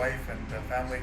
wife and family.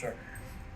Sure.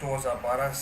2012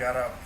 11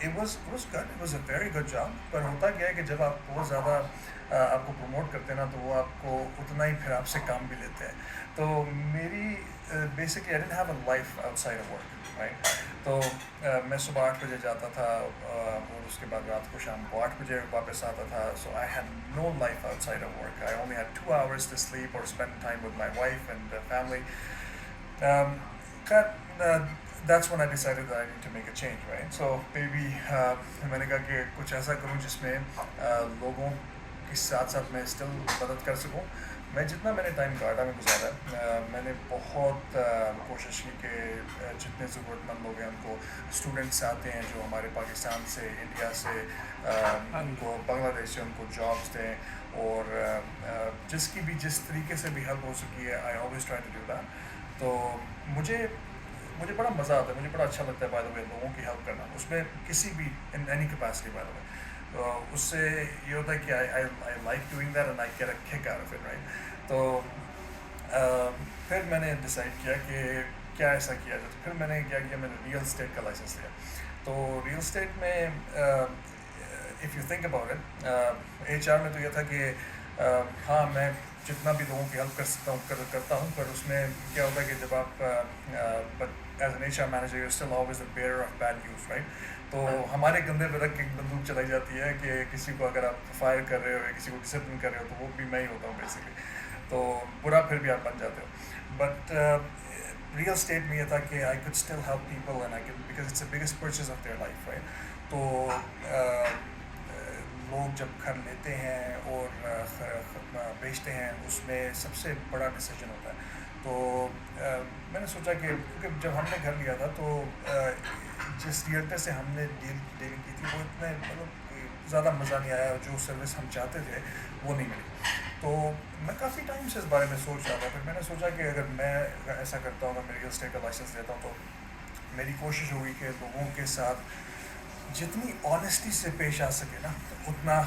it was good, it was a very good job. پر ہوتا کیا ہے کہ جب آپ بہت زیادہ آپ کو پروموٹ کرتے ہیں نا تو وہ آپ کو اتنا ہی پھر آپ سے کام بھی لیتے ہیں. تو میری basically I didn't have a life outside of work right. تو میں صبح 8 بجے جاتا تھا اور اس کے بعد رات کو شام کو 8 بجے واپس آتا تھا. So I had no life outside of work. I only had 2 hours to sleep اور spend time with my wife and family. That's when I decided that I need to make a change, right? So maybe میں نے کہا کہ کچھ ایسا کروں جس میں لوگوں کے ساتھ ساتھ میں اسٹل مدد کر سکوں. میں جتنا میں نے ٹائم کاٹا میں گزارا میں نے بہت کوشش کی کہ جتنے ضرورت مند لوگ ہیں ان کو اسٹوڈنٹس آتے ہیں جو ہمارے پاکستان سے انڈیا سے ان کو بنگلہ دیش سے ان کو جابس دیں اور جس کی بھی جس طریقے سے بھی ہیلپ ہو سکی ہے I always try to do that. تو مجھے بڑا مزہ آتا ہے, مجھے بڑا اچھا لگتا ہے بائی دا وے لوگوں کی ہیلپ کرنا اس میں کسی بھی in any capacity by the way. اس سے یہ ہوتا ہے کہ I like doing that and I get a kick out of it right. تو پھر میں نے ڈیسائڈ کیا کہ کیا ایسا کیا جائے. تو پھر میں نے کیا کیا, میں نے ریئل اسٹیٹ کا لائسنس لیا. تو ریئل اسٹیٹ میں if you think about it H R میں تو یہ تھا کہ ہاں میں جتنا بھی لوگوں کی ہیلپ کر سکتا ہوں کرتا ہوں, پر اس میں کیا ہوتا ہے کہ جب آپ but as an H R manager you still always a bearer of bad news right. تو ہمارے کندھے پہ رکھ کے ایک بندوق چلائی جاتی ہے کہ کسی کو اگر آپ فائر کر رہے ہو یا کسی کو ڈسپلن کر رہے ہو تو وہ بھی میں ہی ہوتا ہوں بیسکلی. تو برا پھر بھی آپ بن جاتے ہو. بٹ ریئل اسٹیٹ میں یہ تھا کہ I could still help people and I can because it's a biggest purchase of their life right. تو لوگ جب گھر لیتے ہیں اور بیچتے ہیں اس میں سب سے بڑا ڈیسیجن ہوتا ہے. تو میں نے سوچا کہ کیونکہ جب ہم نے گھر لیا تھا تو جس ریئلٹر سے ہم نے ڈیلنگ کی تھی وہ اتنے مطلب زیادہ مزہ نہیں آیا, جو سروس ہم چاہتے تھے وہ نہیں ملی. تو میں کافی ٹائم سے اس بارے میں سوچ رہا تھا. پھر میں نے سوچا کہ اگر میں ایسا کرتا ہوں, اگر میں ریئل اسٹیٹ کا لائسنس دیتا ہوں تو میری کوشش ہوگی کہ لوگوں کے ساتھ جتنی آنیسٹی سے پیش آ سکے نا اتنا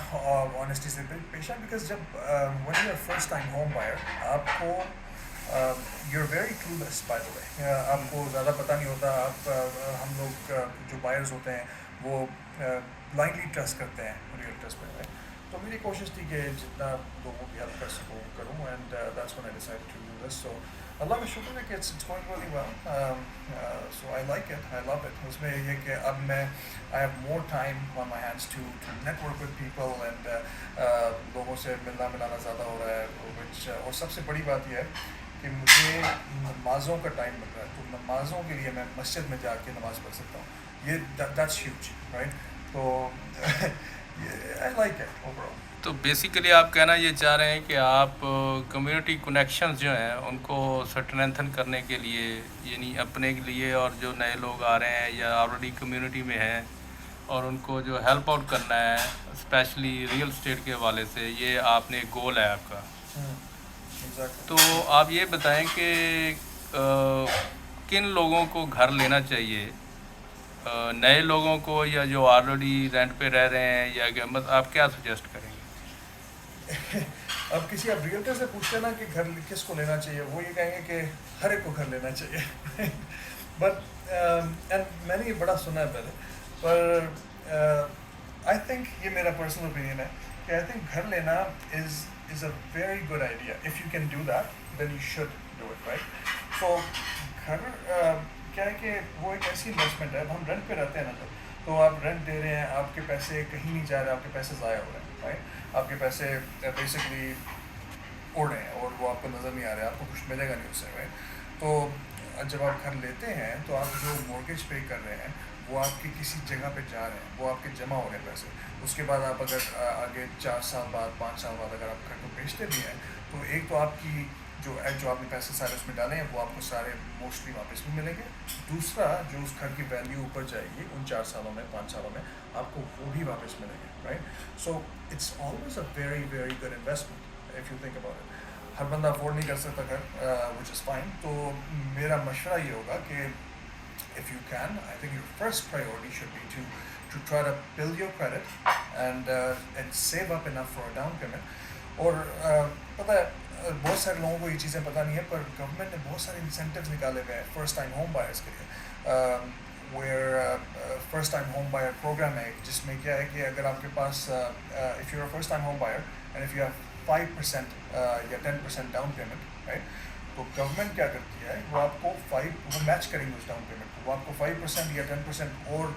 آنیسٹی سے پیش آ. بیکاز جب when you are first time home buyer آپ کو you are very clueless by the way, آپ کو زیادہ پتہ نہیں ہوتا. آپ ہم لوگ جو بائرز ہوتے ہیں وہ بلائنڈلی ٹرسٹ کرتے ہیں ریئلٹرس پہ. تو میری کوشش تھی کہ جتنا لوگوں کی ہیلپ کر سکوں کروں and that's when I decide to do this. So اللہ کا شکر ہے کہ it's going really well. So I like it, I love it. اس میں یہ ہے کہ اب میں I have more time on my hands to network with people and لوگوں سے ملنا ملانا زیادہ ہو رہا ہے. اور سب سے بڑی بات یہ ہے کہ مجھے نمازوں کا ٹائم مل رہا ہے. تو نمازوں کے لیے میں مسجد میں جا کے نماز پڑھ سکتا ہوں. یہ دیٹس ہیوج رائٹ. تو I like it overall. تو بیسیکلی آپ کہنا یہ چاہ رہے ہیں کہ آپ کمیونٹی کنیکشنز جو ہیں ان کو اسٹرینتھن کرنے کے لیے, یعنی اپنے کے لیے اور جو نئے لوگ آ رہے ہیں یا آلریڈی کمیونٹی میں ہیں اور ان کو جو ہیلپ آؤٹ کرنا ہے اسپیشلی ریئل اسٹیٹ کے حوالے سے, یہ آپ نے گول ہے آپ کا. تو آپ یہ بتائیں کہ کن لوگوں کو گھر لینا چاہیے, نئے لوگوں کو یا جو آلریڈی رینٹ پہ رہ رہے ہیں, یا کہ آپ کیا سجیسٹ کریں گے؟ اب کسی آپ ریئلٹر سے پوچھتے نا کہ گھر کس کو لینا چاہیے, وہ یہ کہیں گے کہ ہر ایک کو گھر لینا چاہیے. بٹ میں نے یہ بڑا سنا ہے پہلے, پر آئی تھنک یہ میرا پرسنل اوپینین ہے کہ آئی تھنک گھر لینا is a very good idea. If you can do that then you should do it right. So گھر کیا ہے کہ وہ ایک ایسی انویسٹمنٹ ہے. اب ہم رینٹ پہ رہتے ہیں نا تو آپ رینٹ دے رہے ہیں, آپ کے پیسے کہیں نہیں جا رہے, آپ کے پیسے ضائع ہو رہے ہیں رائٹ. آپ کے پیسے بیسکلی اڑ رہے ہیں اور وہ آپ کو نظر نہیں آ رہے, آپ کو کچھ ملے گا نہیں اس سے رائٹ. تو جب آپ گھر لیتے ہیں تو آپ جو مورگیج پے کر رہے ہیں وہ آپ کی کسی جگہ پہ جا رہے ہیں, وہ آپ کے جمع ہو رہے ہیں پیسے. اس کے بعد آپ اگر آگے 4 سال بعد 5 سال بعد اگر آپ گھر کو بیچتے بھی ہیں تو ایک تو آپ کی جو آپ نے پیسے سارے اس میں ڈالے ہیں وہ آپ کو سارے موسٹلی واپس بھی ملیں گے. دوسرا جو اس گھر کی ویلیو اوپر جائے گی ان 4 سالوں میں 5 سالوں میں آپ کو وہ بھی واپس ملیں گے right. So it's always a very very good investment if you think about it. ہر بندہ افورڈ نہیں کر سکتا گھر وچ از فائن. تو میرا مشورہ یہ ہوگا کہ if you can, I think your first priority should be to try to build your credit and save up enough for a down payment. اور پتہ ہے بہت سارے لوگوں کو یہ چیزیں پتہ نہیں ہے, پر گورنمنٹ نے بہت سارے انسینٹیوز نکالے ہوئے ہیں فرسٹ ٹائم ہوم بائرس کے لیے, where first time home buyer program ہے جس میں کیا ہے کہ اگر آپ کے پاس if you are first time home buyer and if you have 5% یا 10% ڈاؤن پیمنٹ رائٹ, تو گورنمنٹ کیا کرتی ہے وہ آپ کو وہ میچ کریں گے اس ڈاؤن پیمنٹ کو, وہ آپ کو 5% یا 10% اور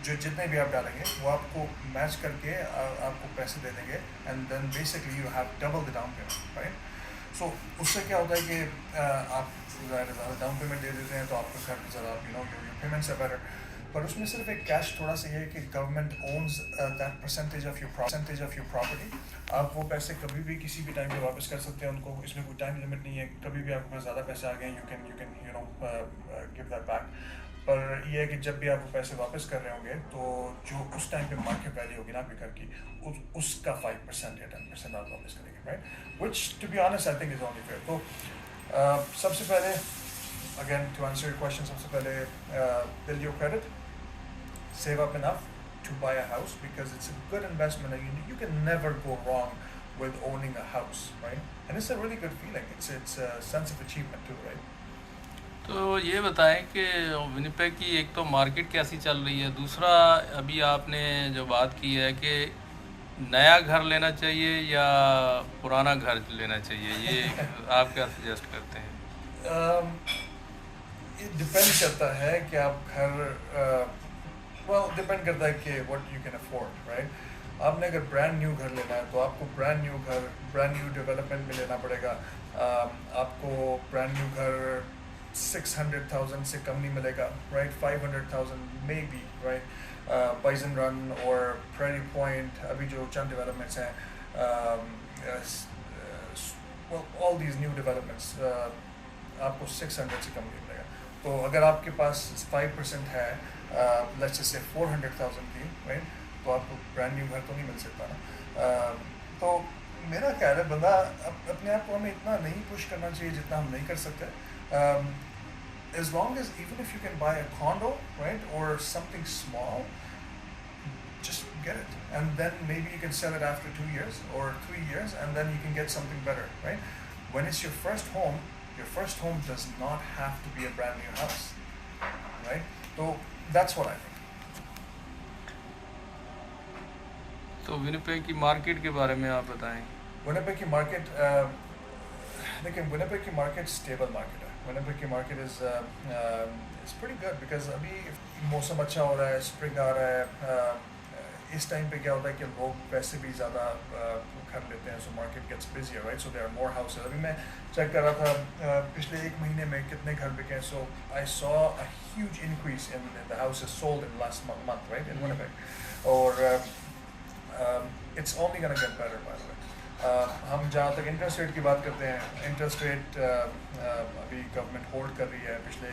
جو جتنے بھی آپ ڈالیں گے وہ آپ کو میچ کر کے آپ کو پیسے دے دیں گے, and then basically you have double the down payment right. So اس سے کیا ہوتا ہے کہ آپ زیادہ ڈاؤن پیمنٹ دے دیتے ہیں تو آپ کا گھر ذرا یور پیمنٹس آر بیٹر, پر اس میں صرف ایک کیش تھوڑا سا یہ ہے کہ government one's that percentage of your property. آپ وہ پیسے کبھی بھی کسی بھی ٹائم پہ واپس کر سکتے ہیں ان کو, اس میں کوئی ٹائم لمٹ نہیں ہے, کبھی بھی آپ کے پاس زیادہ پیسے آ گئے you can give that back. پر یہ ہے کہ جب بھی آپ وہ پیسے واپس کر رہے ہوں گے تو جو اس ٹائم پہ مارکیٹ ویلیو ہوگی نا آپ کے گھر کی اس کا 5% یا 10% آپ واپس کریں گے right, which to be honest I think is only fair. تو سب سے پہلے again to answer your question, سب سے پہلے build your credit, save up enough to buy a house because it's a good investment and you can never go wrong with owning a house, right? And it's a really good feeling. It's a sense of achievement too, right? تو یہ بتائیں کہ Winnipeg کی ایک تو market کیسی چل رہی ہے, دوسرا ابھی آپ نے جو بات کی ہے کہ نیا گھر لینا چاہیے یا پرانا گھر لینا چاہیے, یہ آپ کیا سجیسٹ کرتے ہیں؟ ڈپینڈ کرتا ہے کہ آپ گھر ڈپینڈ کرتا ہے کہ what you can afford right. آپ نے اگر برانڈ نیو گھر لینا ہے تو آپ کو برانڈ نیو ڈیولپمنٹ میں لینا پڑے گا. آپ کو برانڈ نیو گھر 600,000 سے کم نہیں ملے گا رائٹ, 500,000 مے بی رائٹ. بائزن رن اور پریری پوائنٹ ابھی جو چند ڈیولپمنٹس ہیں, آل دیز نیو ڈیولپمنٹس آپ کو 600 سے کم نہیں ملے گا. تو اگر آپ کے پاس 5% ہے لیٹس سے 400,000 کی رائٹ, تو آپ کو برانڈ نیو گھر تو نہیں مل سکتا نا. تو میرا خیال ہے بندہ اپنے آپ کو ہمیں اتنا نہیں پش کرنا چاہیے جتنا ہم نہیں کر سکتے. As long as even if you can buy a condo right or something small, just get it, and then maybe you can sell it after 2 years or 3 years, and then you can get something better right. When it's your first home does not have to be a brand new house right. So that's what I think. تو Winnipeg کی market کے بارے میں آپ بتائیں. Winnipeg کی market لیکن Winnipeg کی مارکیٹ اسٹیبل مارکیٹ ہے. ونیپیگ کی market is pretty good because ابھی موسم اچھا ہو رہا ہے, اسپرنگ آ رہا ہے. اس ٹائم پہ کیا ہوتا ہے کہ لوگ ویسے بھی زیادہ گھر لیتے ہیں, so market gets busy right, so there are more houses. ابھی میں چیک کر رہا تھا پچھلے ایک مہینے میں کتنے گھر بکے ہیں, so I saw a huge increase in the houses sold in last month right in Winnipeg. اور it's only gonna get better by the way. ہم جہاں تک انٹرسٹ ریٹ کی بات کرتے ہیں, انٹرسٹ ریٹ ابھی گورنمنٹ ہولڈ کر رہی ہے پچھلے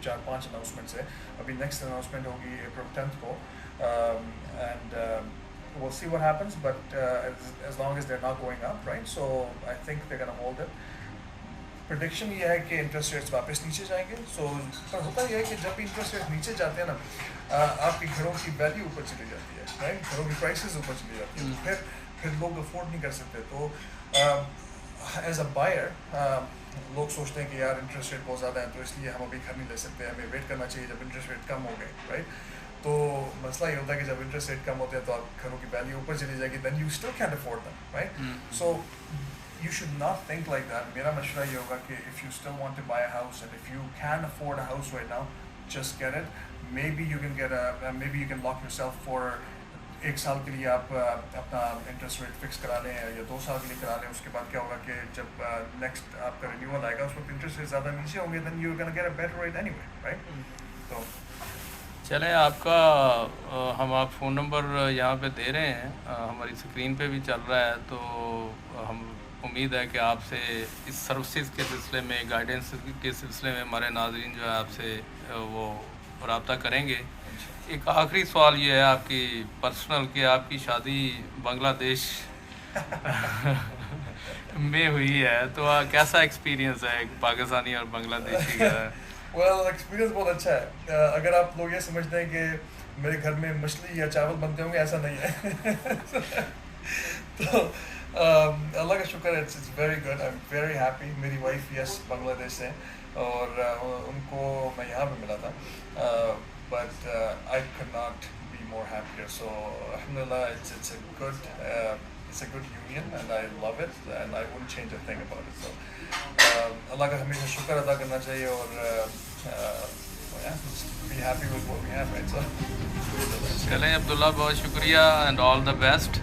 4-5 اناؤنسمنٹ سے. ابھی نیکسٹ اناؤنسمنٹ ہوگی اپریل 10 کو, and we'll see what happens, but as long as they're not going up right, so I think they're going to hold it. Prediction یہ ہے کہ انٹرسٹ ریٹس واپس نیچے جائیں گے. سو پر ہوتا یہ ہے کہ جب بھی انٹرسٹ ریٹ نیچے جاتے ہیں نا, آپ کے گھروں کی ویلیو اوپر چلی جاتی ہے رائٹ, گھروں کی پرائسز اوپر چلی جاتی ہیں, پھر لوگ افورڈ نہیں کر سکتے. تو ایز اے بائر لوگ سوچتے ہیں کہ یار انٹرسٹ ریٹ بہت زیادہ ہے تو اس لیے ہم ابھی گھر نہیں لے سکتے, ہمیں ویٹ کرنا چاہیے جب انٹرسٹ ریٹ کم ہو گئے رائٹ. تو مسئلہ یہ ہوتا ہے کہ جب انٹرسٹ ریٹ کم ہوتے ہیں تو آپ گھروں کی ویلیو اوپر چلی جائے گی, then you still can't afford them right. So you should not think like that. میرا مشورہ یہ ہوگا کہ if you still want to buy a house and if you can afford a house right now, just get it. Maybe you can lock yourself for 1 سال کے لیے آپ اپنا انٹرسٹ ریٹ فکس کرا لیں یا 2 سال کے لیے کرا لیں. اس کے بعد کیا ہوگا کہ جب نیکسٹ آپ کا رینیول آئے گا اس وقت انٹرسٹ ریٹ زیادہ نیچے ہوں گے, then you're gonna get a better rate anyway right. تو چلیں آپ کا ہم آپ فون نمبر یہاں پہ دے رہے ہیں, ہماری اسکرین پہ بھی چل رہا ہے, تو ہم امید ہے کہ آپ سے اس سروسز کے سلسلے میں, گائیڈنس کے سلسلے میں ہمارے ناظرین جو ہے آپ سے وہ رابطہ کریں گے. ایک آخری سوال یہ ہے آپ کی پرسنل کہ آپ کی شادی بنگلہ دیش میں ہوئی ہے, تو کیسا ایکسپیرینس ہے ایک پاکستانی اور بنگلہ دیشی کا؟ ویل ایکسپیرینس بہت اچھا ہے. اگر آپ لوگ یہ سمجھتے ہیں کہ میرے گھر میں مچھلی یا چاول بنتے ہوں گے, ایسا نہیں ہے. تو اللہ کا شکر ہے, it's very good, I am very happy. میری وائف یس بنگلہ دیش سے, اور ان کو میں یہاں پہ ملا تھا, but I could not be more happier. So alhamdulillah, it's a good union, and I love it, and I wouldn't change a thing about it. So اللہ کا ہمیشہ شکر ادا کرنا چاہیے اور be happy with what we have, right? So چلیں عبداللہ، بہت شکریہ اینڈ آل دا بیسٹ.